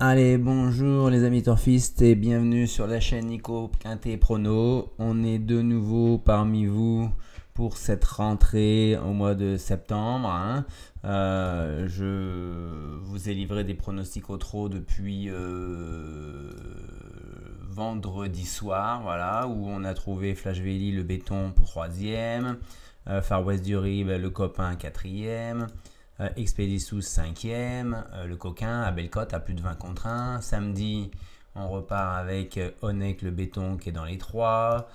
Allez, bonjour les amis torfistes et bienvenue sur la chaîne Nico Quintet Prono. On est de nouveau parmi vous pour cette rentrée au mois de septembre. Je vous ai livré des pronostics au trot depuis vendredi soir, voilà, où on a trouvé Flash Valley le béton pour 3e, Far West du Rib le copain 4e. Expedisous 5e, le coquin à belle cote à plus de 20 contre 1. Samedi, on repart avec Onek le béton qui est dans les 3,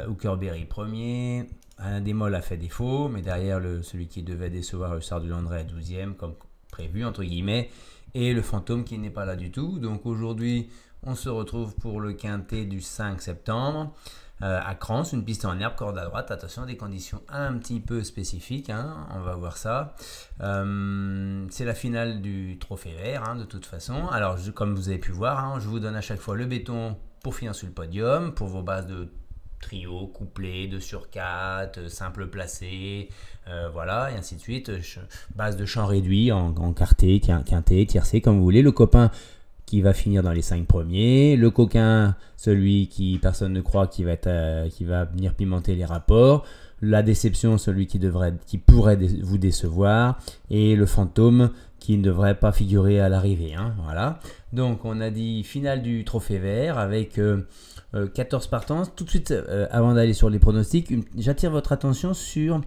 Hookerberry premier. Alain Desmolles a fait défaut, mais derrière celui qui devait décevoir le Sard du Landré à 12e, comme prévu, entre guillemets, et le fantôme qui n'est pas là du tout. Donc aujourd'hui, on se retrouve pour le quintet du 5 septembre. À Crans, une piste en herbe, corde à droite, attention, des conditions un petit peu spécifiques, on va voir ça. C'est la finale du trophée vert, de toute façon. Alors, comme vous avez pu voir, je vous donne à chaque fois le béton pour finir sur le podium, pour vos bases de trio, couplet, de sur 4, simple placé, voilà, et ainsi de suite. Base de champ réduit en quarté, quintet, tiercé, comme vous voulez. Le copain qui va finir dans les 5 premiers, le coquin, celui qui personne ne croit qui va venir pimenter les rapports, la déception, celui qui pourrait vous décevoir, et le fantôme qui ne devrait pas figurer à l'arrivée. Voilà. Donc on a dit finale du trophée vert avec 14 partants. Tout de suite, avant d'aller sur les pronostics, j'attire votre attention sur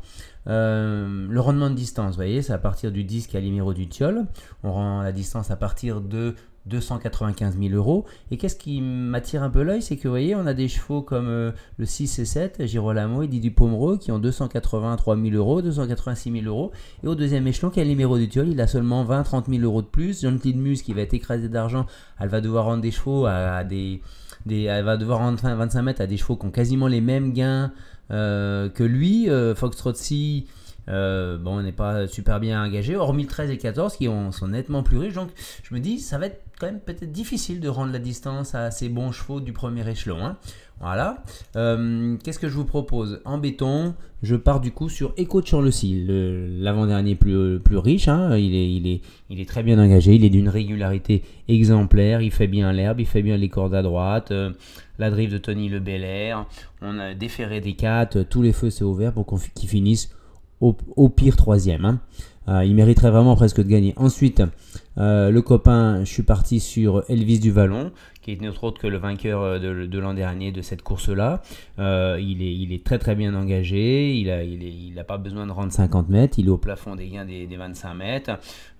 le rendement de distance. Vous voyez, c'est à partir du 10 Calimero du Tiol. On rend la distance à partir de 295 000 euros. Et qu'est-ce qui m'attire un peu l'œil, c'est que vous voyez, on a des chevaux comme le 6 et 7, Girolamo et Didi Pomereux, qui ont 283 000 euros, 286 000 euros. Et au deuxième échelon, Calimero du Tiol, il a seulement 20-30 000 euros de plus. Gentil de Muse, qui va être écrasée d'argent, elle va devoir rendre des chevaux elle va devoir rendre 25 mètres à des chevaux qui ont quasiment les mêmes gains que lui. Foxtrot C, on n'est pas super bien engagé, hormis le 13 et 14 qui sont nettement plus riches. Donc je me dis, ça va être quand même peut-être difficile de rendre la distance à ces bons chevaux du premier échelon. Voilà. Qu'est-ce que je vous propose? En béton, je pars du coup sur Echo de Chanlecy, l'avant-dernier plus riche. Il est très bien engagé, il est d'une régularité exemplaire, il fait bien l'herbe, il fait bien les cordes à droite, la drive de Tony Le Belair, on a déféré des 4, tous les feux c'est ouvert pour qu'il finisse au pire 3e. Il mériterait vraiment presque de gagner. Ensuite, le copain, je suis parti sur Elvis du Vallon, qui est autre que le vainqueur de l'an dernier de cette course-là. Il est très très bien engagé, il n'a pas besoin de rendre 50 mètres, il est au plafond des gains des 25 mètres.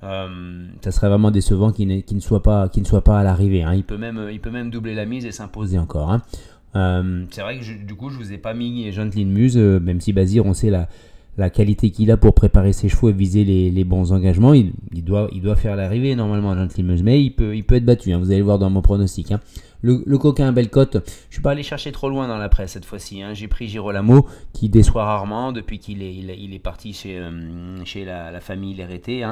Ça serait vraiment décevant qu'il ne soit pas à l'arrivée. Il peut même doubler la mise et s'imposer encore. C'est vrai que du coup, je ne vous ai pas mis Gentil Muse, même si Bazir, on sait la qualité qu'il a pour préparer ses chevaux et viser les bons engagements. Il doit faire l'arrivée normalement, Gentil Muse, mais il peut être battu, vous allez le voir dans mon pronostic. Le coquin belle cote, je ne suis pas allé chercher trop loin dans la presse cette fois-ci. J'ai pris Girolamo qui déçoit rarement depuis qu'il est parti chez la famille Léreté.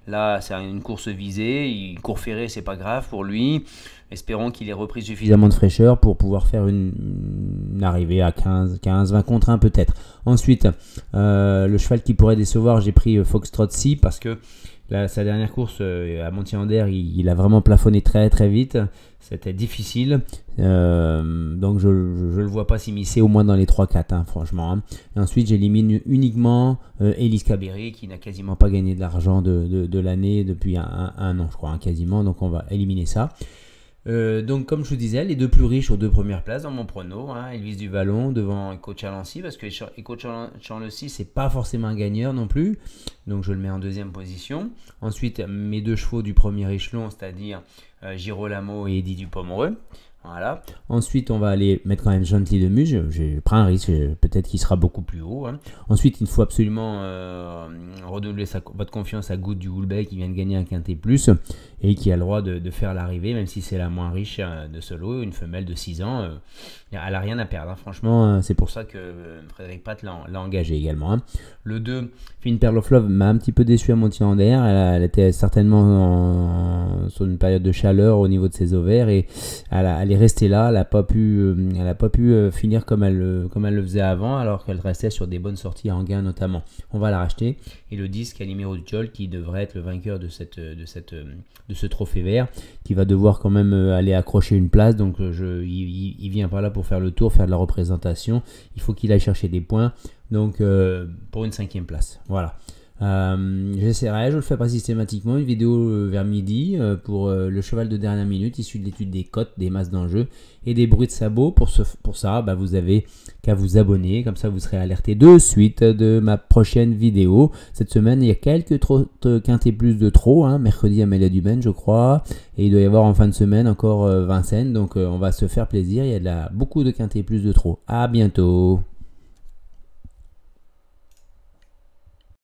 Là, c'est une course visée, il court ferré, c'est pas grave pour lui. Espérons qu'il ait repris suffisamment de fraîcheur pour pouvoir faire une arrivée à 15-20 contre 1 peut-être. Ensuite, le cheval qui pourrait décevoir, j'ai pris Foxtrot C parce que sa dernière course à Montier-en-Der, il a vraiment plafonné très très vite. C'était difficile. Donc je ne le vois pas s'immiscer au moins dans les 3-4, franchement. Et ensuite, j'élimine uniquement Elise Cabéry qui n'a quasiment pas gagné de l'argent de l'année depuis un an, je crois, quasiment. Donc on va éliminer ça. Donc comme je vous disais, les deux plus riches aux deux premières places dans mon prono, Elvis du Vallon devant Echo de Chanlecy, parce que Echo de Chanlecy c'est pas forcément un gagneur non plus, donc je le mets en deuxième position. Ensuite mes deux chevaux du premier échelon, c'est-à-dire Girolamo et Eddie du Pomereux. Voilà. Ensuite, on va aller mettre quand même Gentil de Muse. J'ai pris un risque, peut-être qu'il sera beaucoup plus haut. Ensuite, il faut absolument renouveler votre confiance à Good du Woolbeck qui vient de gagner un quintet plus et qui a le droit de faire l'arrivée, même si c'est la moins riche de ce lot, une femelle de 6 ans. Elle n'a rien à perdre. Franchement, c'est pour ça que Frédéric Pat l'a engagé également. Le 2, Fine Pearl of Love, m'a un petit peu déçu à Montier-en-Der. Elle était certainement sur une période de chaleur au niveau de ses ovaires et elle elle est restée là, elle n'a pas pu finir comme elle le faisait avant, alors qu'elle restait sur des bonnes sorties en gain notamment. On va la racheter. Et le 10, Calimero Ducciol, qui devrait être le vainqueur de ce trophée vert, qui va devoir quand même aller accrocher une place. Donc il vient par là pour faire le tour, faire de la représentation. Il faut qu'il aille chercher des points. Donc pour une 5e place. Voilà. J'essaierai, je le fais pas systématiquement, une vidéo vers midi pour le cheval de dernière minute issu de l'étude des cotes, des masses d'enjeux et des bruits de sabots. Pour ça, vous avez qu'à vous abonner, comme ça vous serez alerté de suite de ma prochaine vidéo. Cette semaine, il y a quelques quintés plus de trop, mercredi Amélia Duben je crois, et il doit y avoir en fin de semaine encore Vincennes, donc on va se faire plaisir, il y a beaucoup de quintés plus de trop. À bientôt.